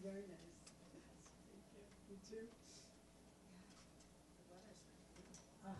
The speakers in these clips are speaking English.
Very nice. Thank you. You too? The weather's nice. Ah.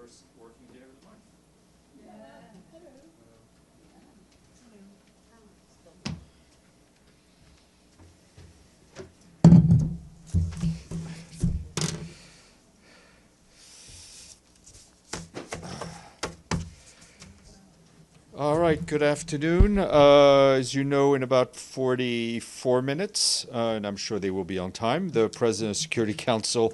first working day of the month. Yeah. Hello. All right, good afternoon. As you know, in about 44 minutes, and I'm sure they will be on time, the President of Security Council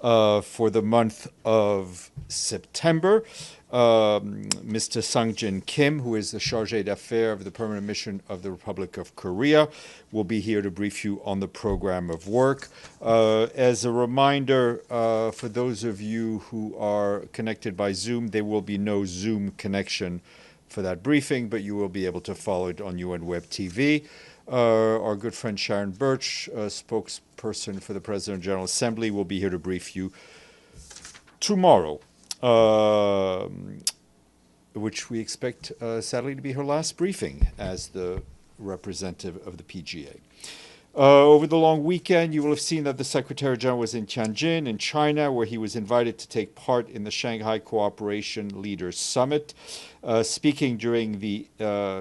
for the month of September, Mr. Sang-Jin Kim, who is the Chargé d'Affaires of the Permanent Mission of the Republic of Korea, will be here to brief you on the program of work. As a reminder, for those of you who are connected by Zoom, there will be no Zoom connection for that briefing, but you will be able to follow it on UN Web TV. Our good friend Sharon Birch, spokesperson for the President of the General Assembly, will be here to brief you tomorrow, which we expect, sadly, to be her last briefing as the representative of the PGA. Over the long weekend, you will have seen that the Secretary General was in Tianjin in China, where he was invited to take part in the Shanghai Cooperation Leaders Summit. Speaking during the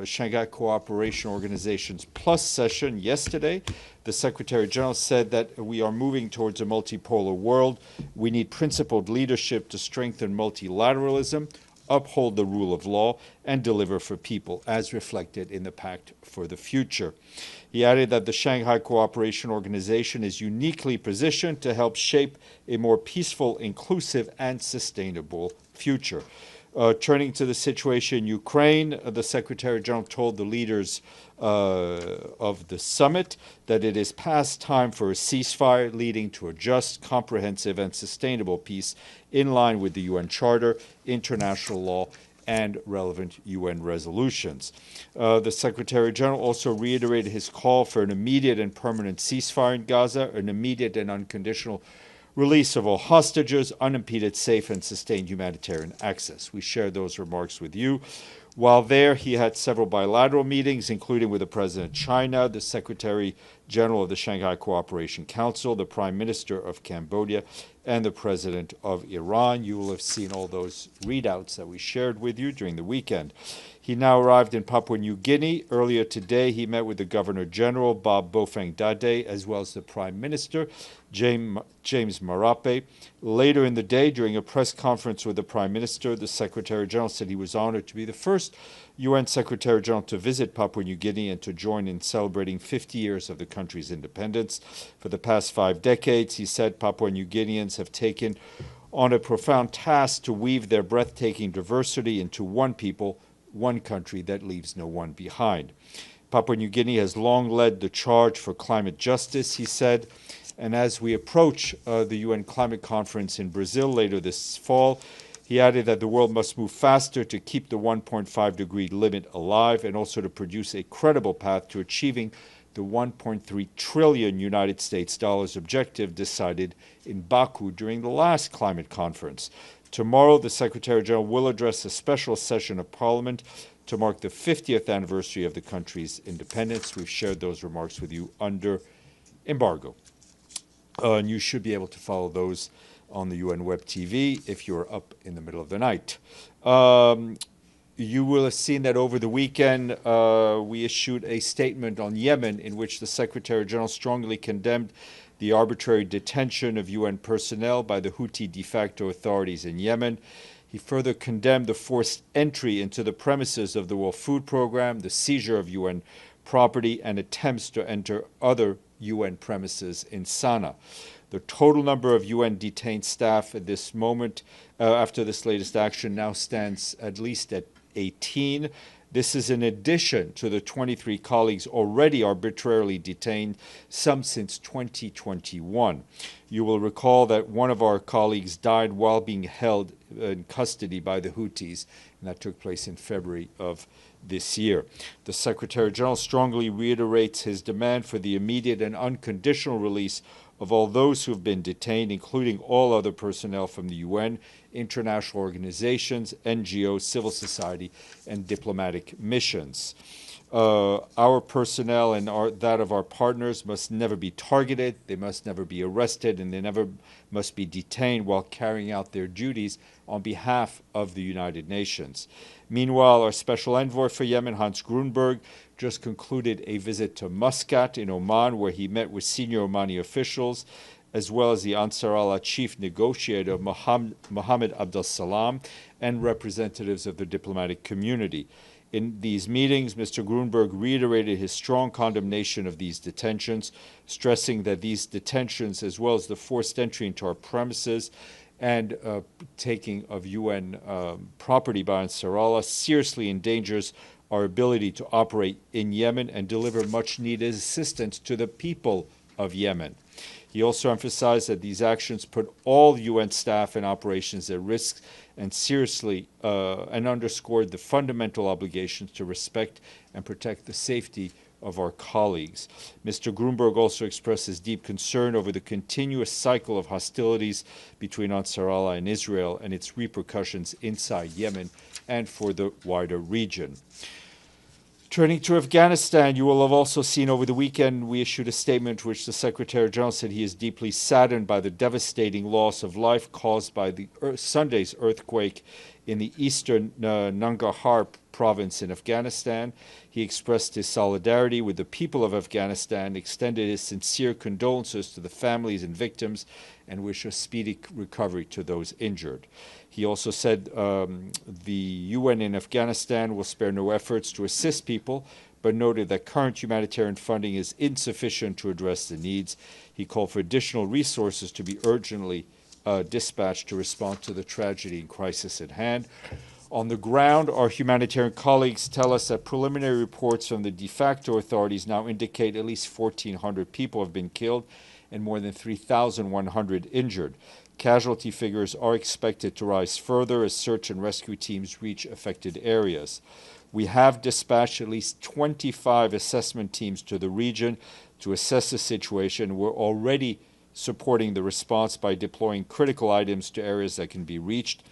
Shanghai Cooperation Organization's Plus session yesterday, the Secretary General said that we are moving towards a multipolar world. We need principled leadership to strengthen multilateralism, uphold the rule of law, and deliver for people, as reflected in the Pact for the Future. He added that the Shanghai Cooperation Organization is uniquely positioned to help shape a more peaceful, inclusive, and sustainable future. Turning to the situation in Ukraine, the Secretary General told the leaders of the summit that it is past time for a ceasefire leading to a just, comprehensive, and sustainable peace in line with the UN Charter, international law, and relevant UN resolutions. The Secretary General also reiterated his call for an immediate and permanent ceasefire in Gaza, an immediate and unconditional release of all hostages, unimpeded, safe, and sustained humanitarian access. We shared those remarks with you. While there, he had several bilateral meetings, including with the President of China, the Secretary General of the Shanghai Cooperation Council, the Prime Minister of Cambodia, and the President of Iran. You will have seen all those readouts that we shared with you during the weekend. He now arrived in Papua New Guinea. Earlier today, he met with the Governor General, Bob Bofeng Dade, as well as the Prime Minister, James Marape. Later in the day, during a press conference with the Prime Minister, the Secretary General said he was honored to be the first UN Secretary General to visit Papua New Guinea and to join in celebrating 50 years of the country's independence. For the past 5 decades, he said, Papua New Guineans have taken on a profound task to weave their breathtaking diversity into one people, one country that leaves no one behind. Papua New Guinea has long led the charge for climate justice, he said, and as we approach the UN Climate Conference in Brazil later this fall, he added that the world must move faster to keep the 1.5-degree limit alive and also to produce a credible path to achieving the $1.3 trillion United States dollars objective decided in Baku during the last climate conference. Tomorrow, the Secretary General will address a special session of Parliament to mark the 50th anniversary of the country's independence. We've shared those remarks with you under embargo. And you should be able to follow those on the UN Web TV if you're up in the middle of the night. You will have seen that over the weekend we issued a statement on Yemen in which the Secretary General strongly condemned the arbitrary detention of UN personnel by the Houthi de facto authorities in Yemen. He further condemned the forced entry into the premises of the World Food Programme, the seizure of UN property, and attempts to enter other UN premises in Sana'a. The total number of UN detained staff at this moment, after this latest action, now stands at least at 18. This is in addition to the 23 colleagues already arbitrarily detained, some since 2021. You will recall that one of our colleagues died while being held in custody by the Houthis, and that took place in February of this year. The Secretary General strongly reiterates his demand for the immediate and unconditional release of all those who have been detained, including all other personnel from the UN, international organizations, NGOs, civil society, and diplomatic missions. Our personnel and that of our partners must never be targeted, they must never be arrested, and they never must be detained while carrying out their duties on behalf of the United Nations. Meanwhile, our special envoy for Yemen, Hans Grunberg, just concluded a visit to Muscat in Oman, where he met with senior Omani officials, as well as the Ansar Allah chief negotiator, Mohammed Abdel Salam, and representatives of the diplomatic community. In these meetings, Mr. Grunberg reiterated his strong condemnation of these detentions, stressing that these detentions, as well as the forced entry into our premises and taking of UN property by Ansar Allah, seriously endangers our ability to operate in Yemen and deliver much-needed assistance to the people of Yemen. He also emphasized that these actions put all UN staff and operations at risk and seriously and underscored the fundamental obligations to respect and protect the safety of our colleagues. Mr. Grunberg also expressed his deep concern over the continuous cycle of hostilities between Ansar Allah and Israel and its repercussions inside Yemen and for the wider region. Turning to Afghanistan, you will have also seen over the weekend we issued a statement which the Secretary General said he is deeply saddened by the devastating loss of life caused by the Sunday's earthquake in the eastern Nangarhar province in Afghanistan. He expressed his solidarity with the people of Afghanistan, extended his sincere condolences to the families and victims, and wished a speedy recovery to those injured. He also said the UN in Afghanistan will spare no efforts to assist people, but noted that current humanitarian funding is insufficient to address the needs. He called for additional resources to be urgently dispatched to respond to the tragedy and crisis at hand. On the ground, our humanitarian colleagues tell us that preliminary reports from the de facto authorities now indicate at least 1,400 people have been killed and more than 3,100 injured. Casualty figures are expected to rise further as search and rescue teams reach affected areas. We have dispatched at least 25 assessment teams to the region to assess the situation. We're already supporting the response by deploying critical items to areas that can be reached.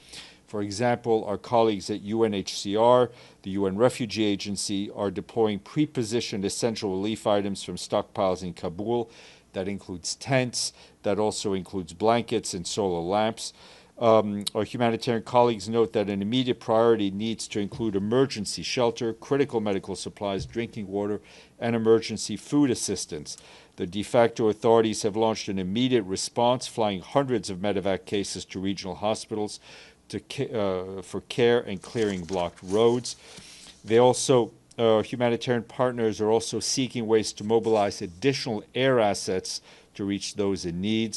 For example, our colleagues at UNHCR, the UN Refugee Agency, are deploying pre-positioned essential relief items from stockpiles in Kabul. That includes tents, that also includes blankets and solar lamps. Our humanitarian colleagues note that an immediate priority needs to include emergency shelter, critical medical supplies, drinking water, and emergency food assistance. The de facto authorities have launched an immediate response, flying hundreds of medevac cases to regional hospitals for care and clearing blocked roads. They also humanitarian partners are also seeking ways to mobilize additional air assets to reach those in need.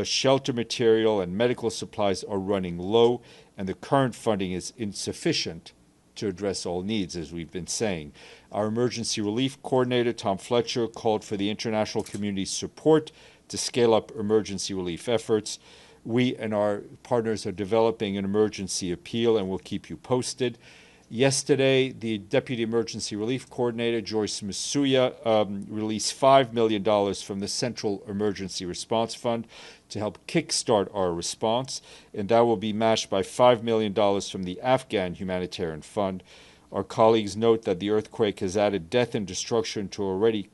Shelter material and medical supplies are running low, and the current funding is insufficient to address all needs, as we've been saying. Our emergency relief coordinator, Tom Fletcher, called for the international community's support to scale up emergency relief efforts. We and our partners are developing an emergency appeal, and we'll keep you posted. Yesterday, the Deputy Emergency Relief Coordinator, Joyce Masuya, released $5 million from the Central Emergency Response Fund to help kickstart our response, and that will be matched by $5 million from the Afghan Humanitarian Fund. Our colleagues note that the earthquake has added death and destruction to a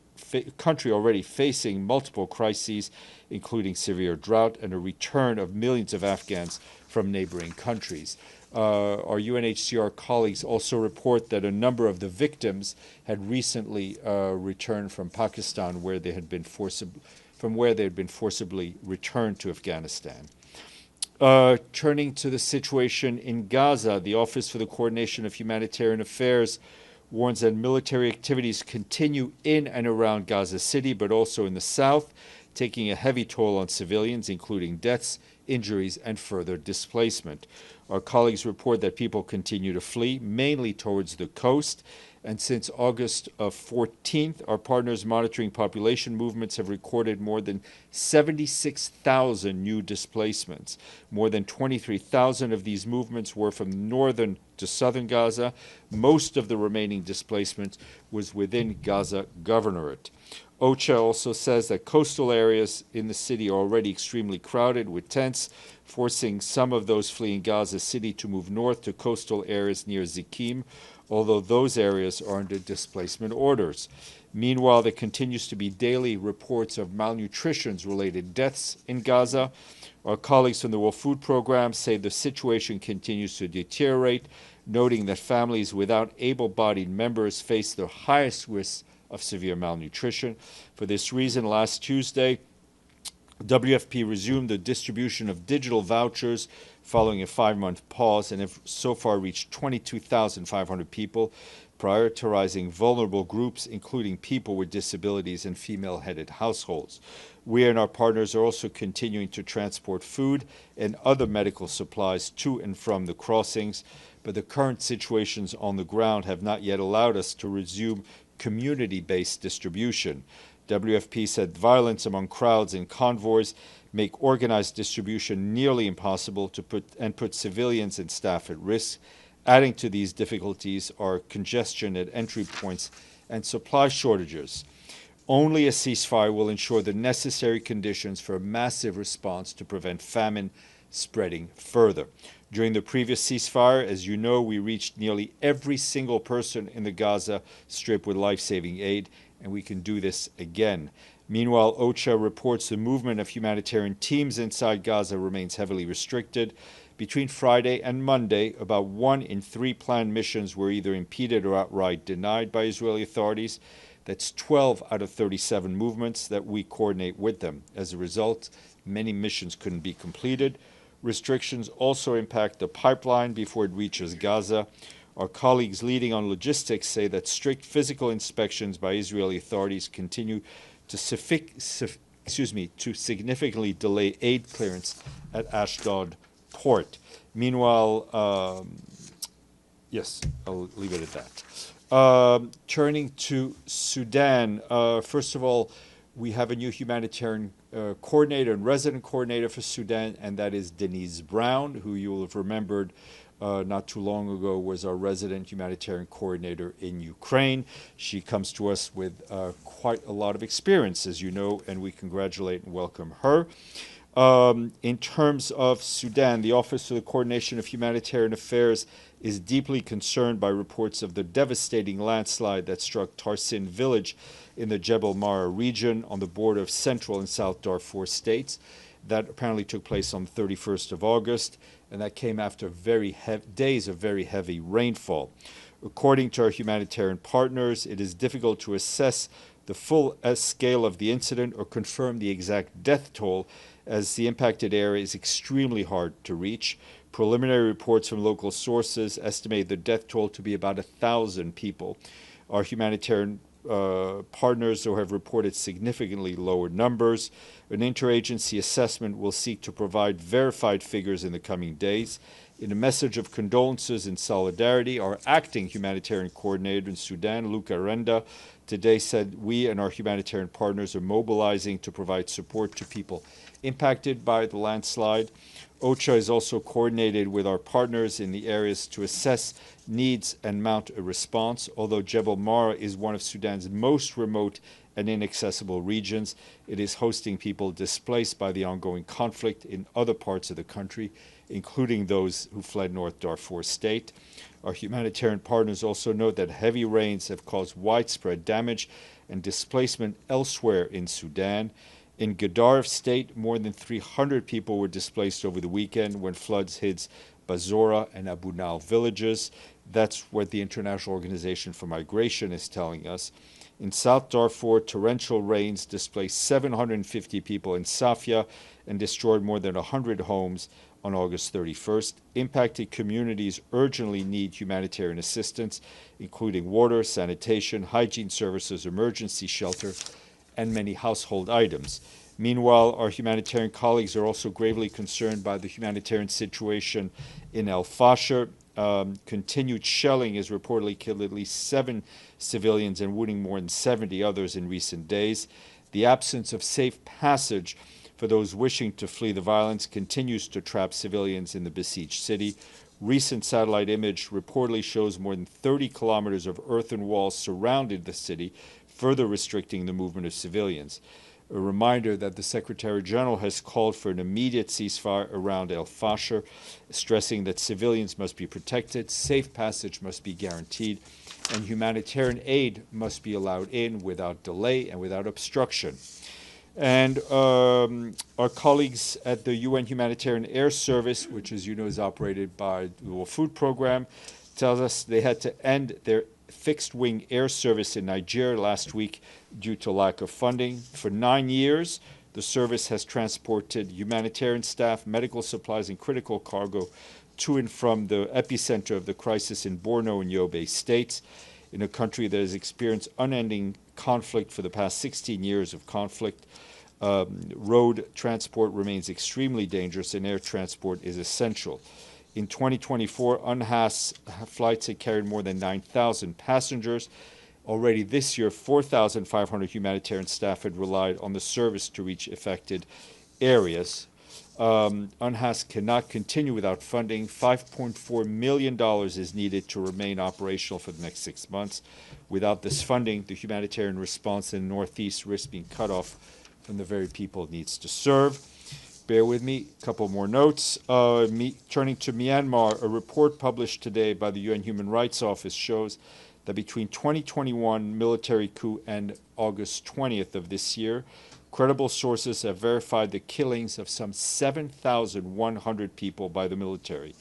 country already facing multiple crises, including severe drought and a return of millions of Afghans from neighboring countries. Our UNHCR colleagues also report that a number of the victims had recently returned from Pakistan, where they had been forcibly returned to Afghanistan. Turning to the situation in Gaza, the Office for the Coordination of Humanitarian Affairs warns that military activities continue in and around Gaza City, but also in the south, taking a heavy toll on civilians, including deaths, injuries, and further displacement. Our colleagues report that people continue to flee, mainly towards the coast, and since August 14th, our partners monitoring population movements have recorded more than 76,000 new displacements. More than 23,000 of these movements were from northern to southern Gaza. Most of the remaining displacement was within Gaza Governorate. OCHA also says that coastal areas in the city are already extremely crowded with tents, forcing some of those fleeing Gaza City to move north to coastal areas near Zikim. although those areas are under displacement orders. Meanwhile, there continues to be daily reports of malnutrition-related deaths in Gaza. Our colleagues from the World Food Program say the situation continues to deteriorate, noting that families without able-bodied members face the highest risk of severe malnutrition. For this reason, last Tuesday, WFP resumed the distribution of digital vouchers following a 5-month pause and have so far reached 22,500 people, prioritizing vulnerable groups, including people with disabilities and female-headed households. We and our partners are also continuing to transport food and other medical supplies to and from the crossings, but the current situations on the ground have not yet allowed us to resume community-based distribution. WFP said violence among crowds and convoys make organized distribution nearly impossible to put civilians and staff at risk. Adding to these difficulties are congestion at entry points and supply shortages. Only a ceasefire will ensure the necessary conditions for a massive response to prevent famine spreading further. During the previous ceasefire, as you know, we reached nearly every single person in the Gaza Strip with life-saving aid, and we can do this again. Meanwhile, OCHA reports the movement of humanitarian teams inside Gaza remains heavily restricted. Between Friday and Monday, about 1 in 3 planned missions were either impeded or outright denied by Israeli authorities. That's 12 out of 37 movements that we coordinate with them. As a result, many missions couldn't be completed. Restrictions also impact the pipeline before it reaches Gaza. Our colleagues leading on logistics say that strict physical inspections by Israeli authorities continue to significantly delay aid clearance at Ashdod port. Meanwhile, yes, I'll leave it at that. Turning to Sudan, first of all, we have a new humanitarian coordinator and resident coordinator for Sudan, and that is Denise Brown, who you will have remembered not too long ago was our resident humanitarian coordinator in Ukraine. She comes to us with quite a lot of experience, as you know, and we congratulate and welcome her. In terms of Sudan, the Office of the Coordination of Humanitarian Affairs is deeply concerned by reports of the devastating landslide that struck Tarsin village in the Jebel Mara region on the border of Central and South Darfur states. That apparently took place on the 31st of August, and that came after days of very heavy rainfall. According to our humanitarian partners, it is difficult to assess the full scale of the incident or confirm the exact death toll, as the impacted area is extremely hard to reach. Preliminary reports from local sources estimate the death toll to be about 1,000 people. Our humanitarian partners, though, have reported significantly lower numbers. An interagency assessment will seek to provide verified figures in the coming days. In a message of condolences and solidarity, our acting humanitarian coordinator in Sudan, Luca Renda, today said we and our humanitarian partners are mobilizing to provide support to people impacted by the landslide. OCHA is also coordinated with our partners in the areas to assess needs and mount a response. Although Jebel Mara is one of Sudan's most remote and inaccessible regions, it is hosting people displaced by the ongoing conflict in other parts of the country, including those who fled North Darfur state. Our humanitarian partners also note that heavy rains have caused widespread damage and displacement elsewhere in Sudan. In Gadaref state, more than 300 people were displaced over the weekend when floods hit Bazora and Abu Nal villages. That's what the International Organization for Migration is telling us. In South Darfur, torrential rains displaced 750 people in Safia and destroyed more than 100 homes on August 31st. Impacted communities urgently need humanitarian assistance, including water, sanitation, hygiene services, emergency shelter, and many household items. Meanwhile, our humanitarian colleagues are also gravely concerned by the humanitarian situation in El Fasher. Continued shelling has reportedly killed at least 7 civilians and wounding more than 70 others in recent days. The absence of safe passage for those wishing to flee the violence continues to trap civilians in the besieged city. Recent satellite image reportedly shows more than 30 kilometers of earthen walls surrounded the city, further restricting the movement of civilians. A reminder that the Secretary General has called for an immediate ceasefire around El Fasher, stressing that civilians must be protected, safe passage must be guaranteed, and humanitarian aid must be allowed in without delay and without obstruction. And our colleagues at the UN Humanitarian Air Service, which, as you know, is operated by the World Food Program, tells us they had to end their fixed-wing air service in Nigeria last week due to lack of funding. For 9 years, the service has transported humanitarian staff, medical supplies, and critical cargo to and from the epicenter of the crisis in Borno and Yobe states, in a country that has experienced unending conflict for the past 16 years of conflict. Road transport remains extremely dangerous, and air transport is essential. In 2024, UNHAS flights had carried more than 9,000 passengers. Already this year, 4,500 humanitarian staff had relied on the service to reach affected areas. UNHAS cannot continue without funding. $5.4 million is needed to remain operational for the next 6 months. Without this funding, the humanitarian response in the Northeast risks being cut off from the very people it needs to serve. Bear with me, a couple more notes. Turning to Myanmar, a report published today by the UN Human Rights Office shows that between 2021 military coup and August 20th of this year, credible sources have verified the killings of some 7,100 people by the military.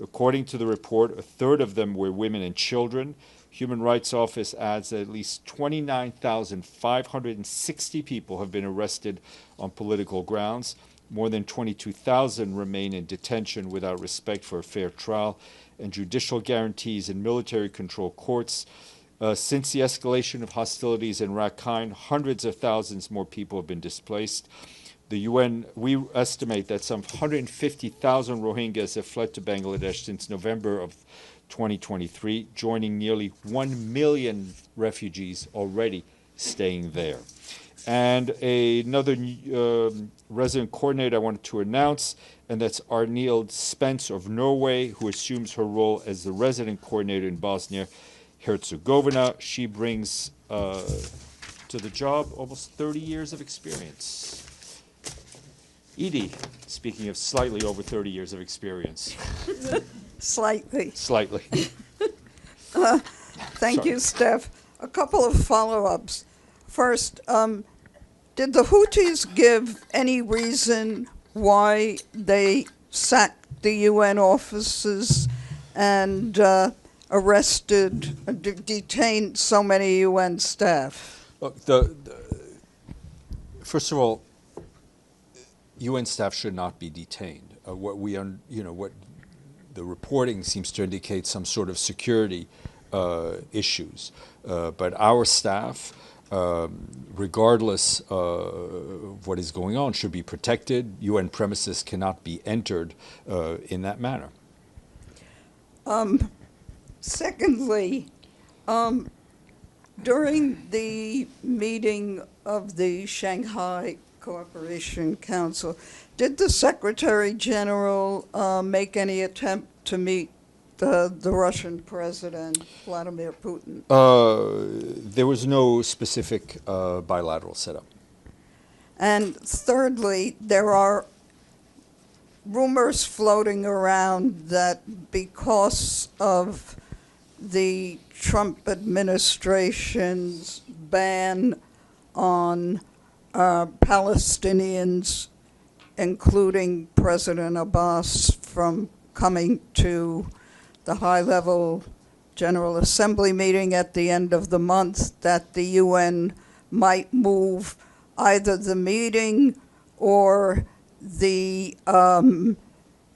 According to the report, a third of them were women and children. Human Rights Office adds that at least 29,560 people have been arrested on political grounds. More than 22,000 remain in detention without respect for a fair trial and judicial guarantees in military-controlled courts. Since the escalation of hostilities in Rakhine, hundreds of thousands more people have been displaced. The UN, we estimate that some 150,000 Rohingyas have fled to Bangladesh since November of 2023, joining nearly 1 million refugees already staying there. And another resident coordinator I wanted to announce, and that's Arnild Spence of Norway, who assumes her role as the resident coordinator in Bosnia-Herzegovina. She brings to the job almost 30 years of experience. Edie, speaking of slightly over 30 years of experience. Slightly. Slightly. Thank you, Steph. A couple of follow-ups. First, did the Houthis give any reason why they sacked the UN offices and arrested, detained so many UN staff? Look, first of all, UN staff should not be detained. What the reporting seems to indicate some sort of security issues, but our staff, regardless of what is going on, should be protected. UN premises cannot be entered in that manner. Secondly, during the meeting of the Shanghai Cooperation Council, did the Secretary General make any attempt to meet the Russian President, Vladimir Putin? There was no specific bilateral setup. And thirdly, there are rumors floating around that because of the Trump administration's ban on Palestinians, including President Abbas, from coming to the high-level General Assembly meeting at the end of the month, that the UN might move either the meeting or the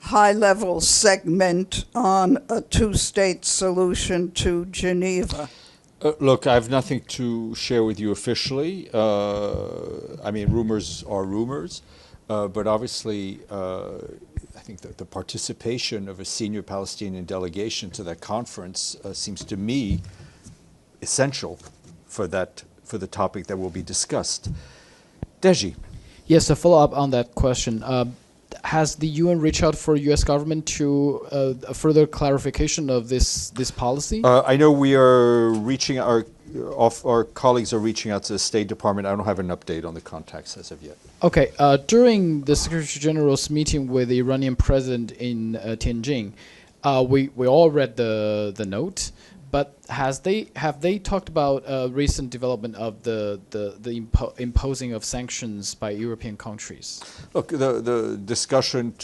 high-level segment on a two-state solution to Geneva. Look, I have nothing to share with you officially. Rumors are rumors, but obviously I think that the participation of a senior Palestinian delegation to that conference seems to me essential for the topic that will be discussed. Deji. Yes, a follow-up on that question. Has the UN reached out for U.S. government to a further clarification of this policy? I know we are reaching our our colleagues are reaching out to the State Department. I don't have an update on the contacts as of yet. Okay. During the Secretary General's meeting with the Iranian president in Tianjin, we all read the note. But have they talked about recent development of the imposing of sanctions by European countries? Look, the discussion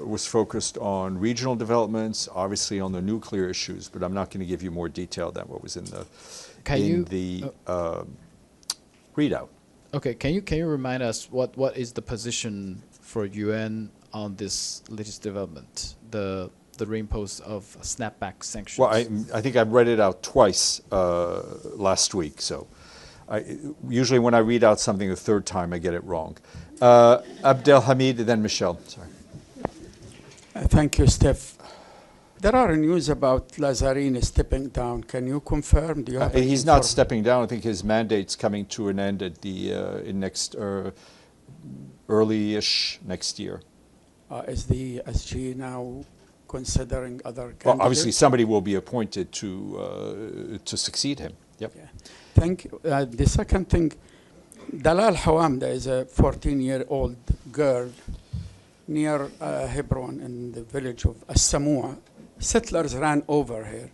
was focused on regional developments, obviously on the nuclear issues, but I'm not going to give you more detail than what was in the readout. Okay, can you remind us what is the position for UN on this latest development, the reimpose of snapback sanctions? Well, I think I read it out twice last week. So usually when I read out something the third time, I get it wrong. Abdelhamid, then Michelle. Sorry. Thank you, Steph. There are news about Lazzarini stepping down. Can you confirm? Do you have he's not stepping down. I think his mandate's coming to an end at the early-ish next year. Is the SG now considering other candidates? Well, obviously somebody will be appointed to succeed him. Yep. Yeah. Thank you. The second thing, Dalal Hawamda is a 14-year-old girl near Hebron in the village of As-Samua. Settlers ran over her,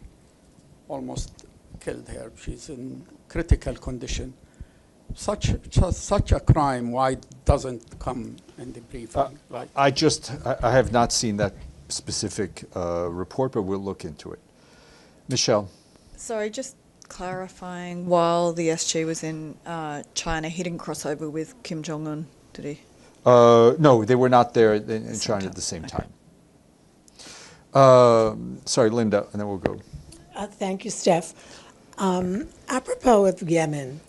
almost killed her. She's in critical condition. Such a crime, why doesn't come in the briefing? I have not seen that specific report, but we'll look into it. Michelle. Sorry, just clarifying, while the SG was in China, he didn't cross over with Kim Jong-un, did he? No, they were not there in China at the same time. Sorry, Linda, and then we'll go. Thank you, Steph. Apropos of Yemen,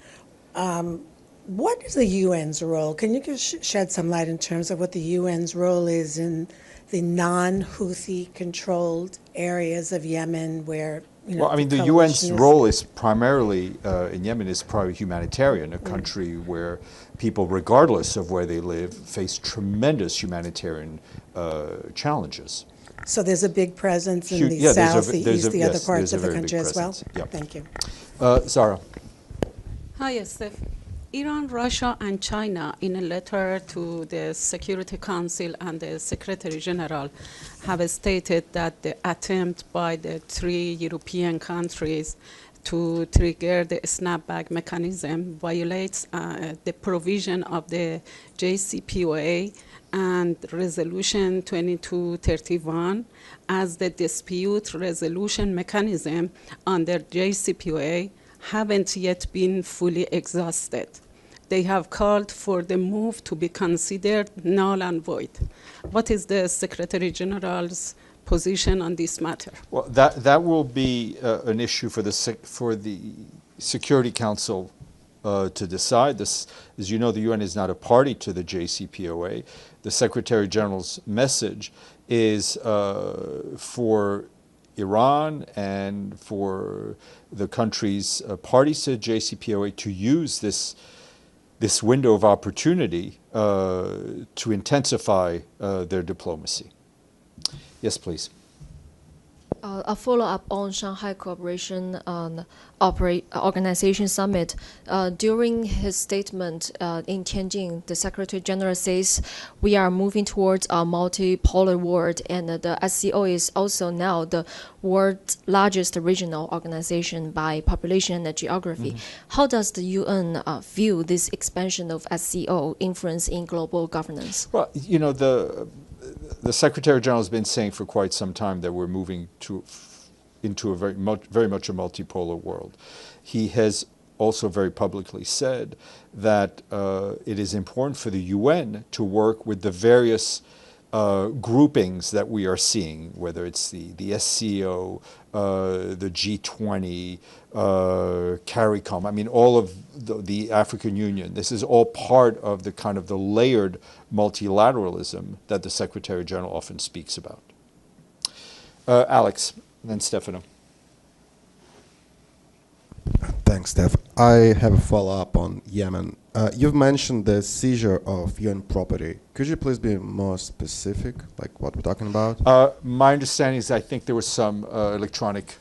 what is the UN's role? Can you shed some light in terms of what the UN's role is in the non-Houthi controlled areas of Yemen where, well, I mean, the UN's role is primarily, in Yemen, is probably humanitarian, a country where people, regardless of where they live, face tremendous humanitarian challenges. So there's a big presence in the south, the east, the other parts of the country as well? Yep. Thank you. Zara. Hi, Steph. Iran, Russia, and China, in a letter to the Security Council and the Secretary General, have stated that the attempt by the 3 European countries to trigger the snapback mechanism violates the provision of the JCPOA and Resolution 2231 as the dispute resolution mechanism under JCPOA haven't yet been fully exhausted. They have called for the move to be considered null and void. What is the Secretary General's position on this matter? Well, that will be an issue for the Security Council to decide. This, as you know, the UN is not a party to the JCPOA. The Secretary General's message is for Iran and for the countries parties to JCPOA to use this window of opportunity to intensify their diplomacy. Yes, please. A follow-up on Shanghai Cooperation Organization Summit. During his statement in Tianjin, the Secretary General says we are moving towards a multipolar world, and the SCO is also now the world's largest regional organization by population and geography. How does the UN view this expansion of SCO influence in global governance? Well, you know, the Secretary General has been saying for quite some time that we're moving into a very much a multipolar world. He has also very publicly said that it is important for the UN to work with the various groupings that we are seeing, whether it's the SCO, the G20, CARICOM, I mean, all of the African Union. This is all part of the kind of the layered multilateralism that the Secretary General often speaks about. Alex, and then Stefano. Thanks, Steph. I have a follow-up on Yemen. You've mentioned the seizure of UN property. Could you please be more specific, like what we're talking about? My understanding is I think there was some electronic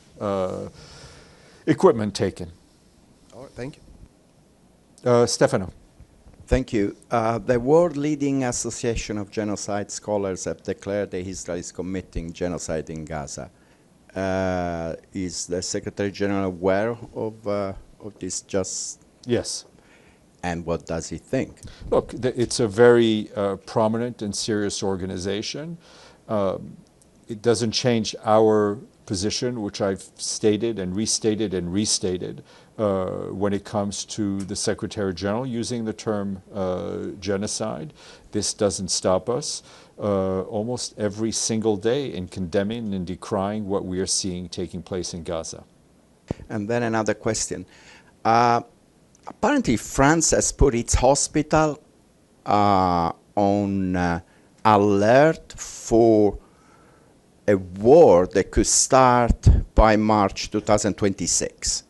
equipment taken. Stefano. Thank you. The world-leading Association of Genocide Scholars have declared that Israel is committing genocide in Gaza. Is the Secretary General aware of this? Yes. And what does he think? Look, it's a very prominent and serious organization. It doesn't change our position, which I've stated and restated when it comes to the Secretary General using the term genocide. This doesn't stop us almost every single day in condemning and decrying what we are seeing taking place in Gaza. And then another question. Apparently France has put its hospital on alert for a war that could start by March 2026.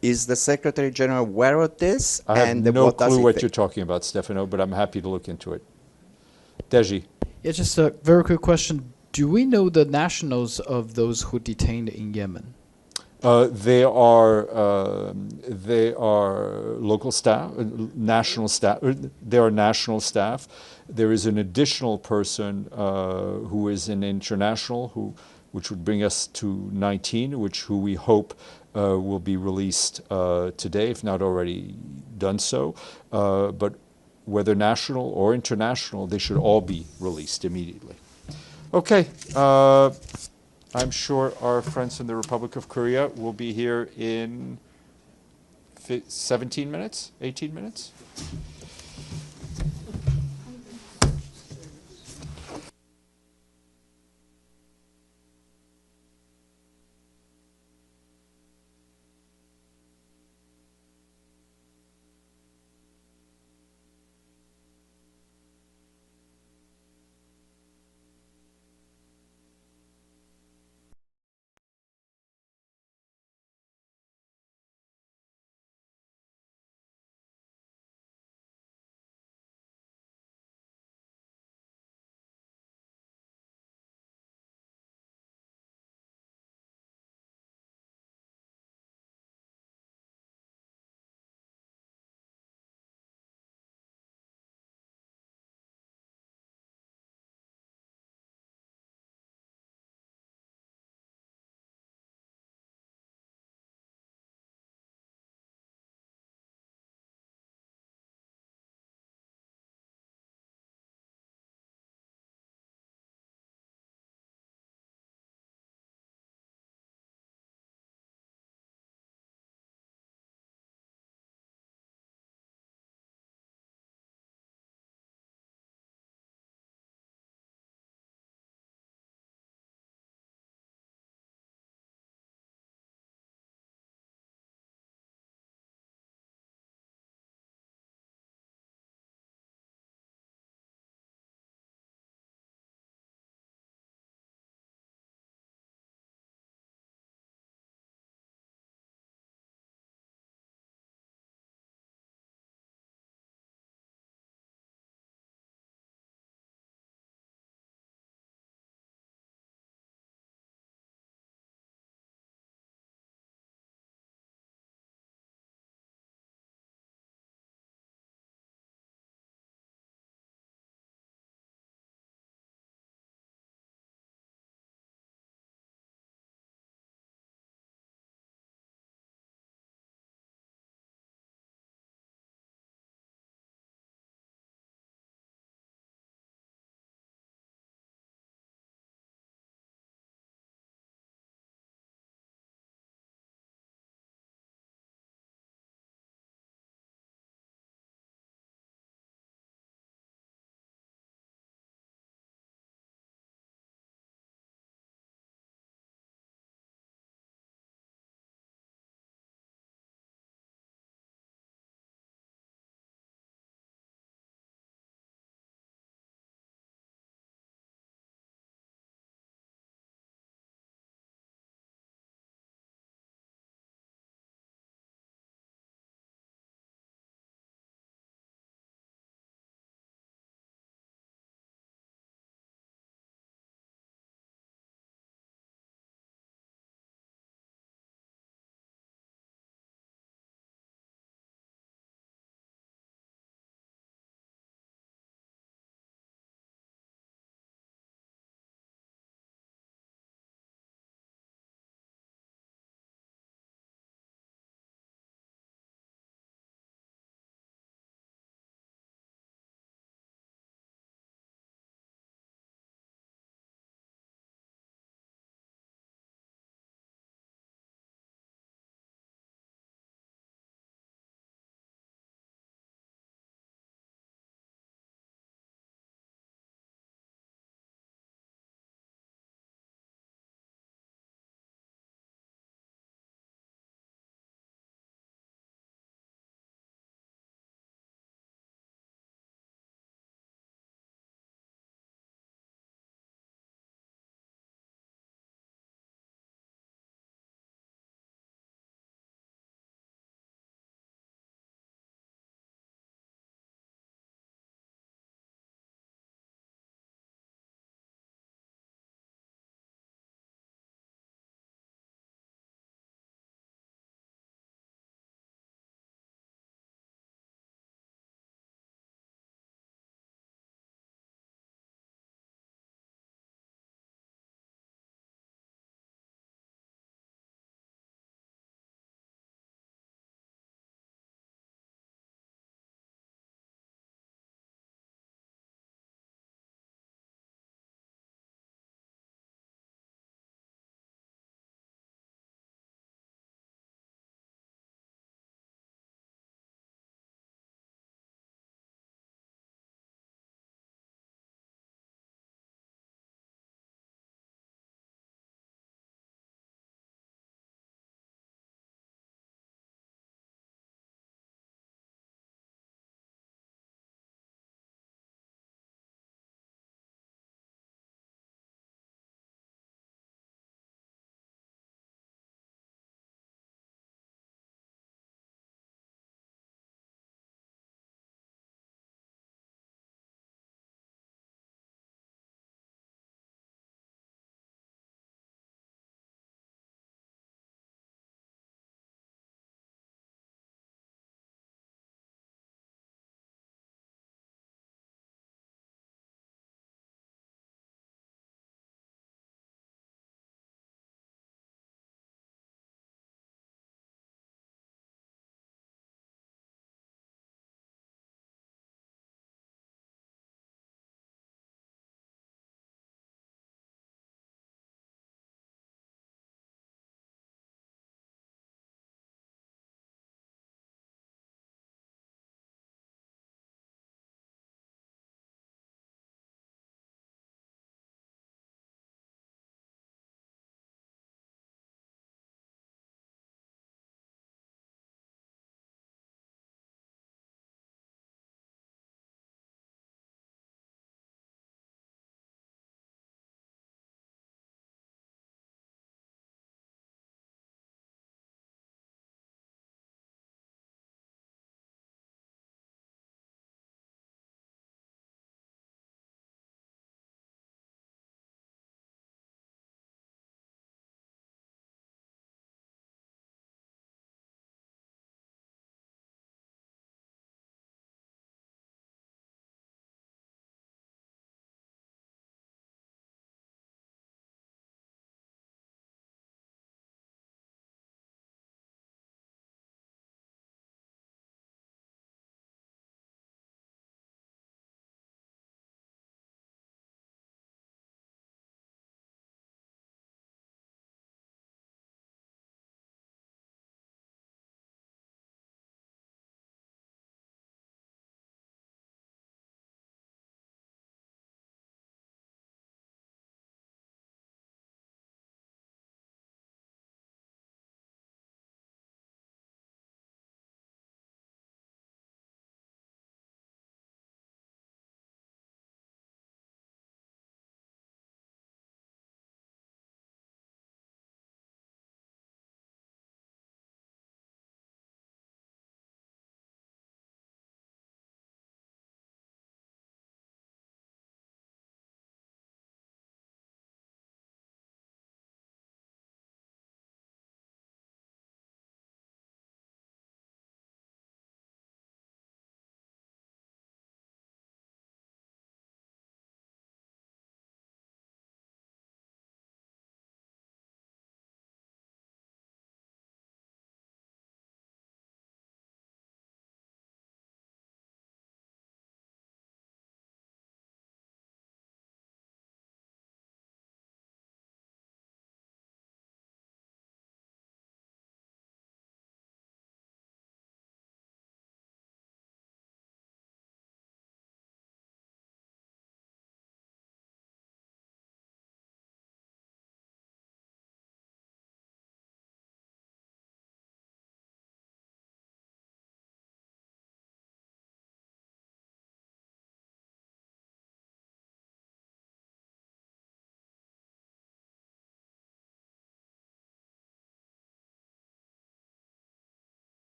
Is the Secretary General aware of this? I have and no what does clue he what think? you're talking about, Stefano, but I'm happy to look into it. Deji. Yeah, just a very quick question. Do we know the nationals of those who detained in Yemen? They are local staff, national staff. They are national staff. There is an additional person who is an international, which would bring us to 19, who we hope will be released today, if not already done so. But whether national or international, they should all be released immediately. Okay. I'm sure our friends in the Republic of Korea will be here in 17 minutes, 18 minutes.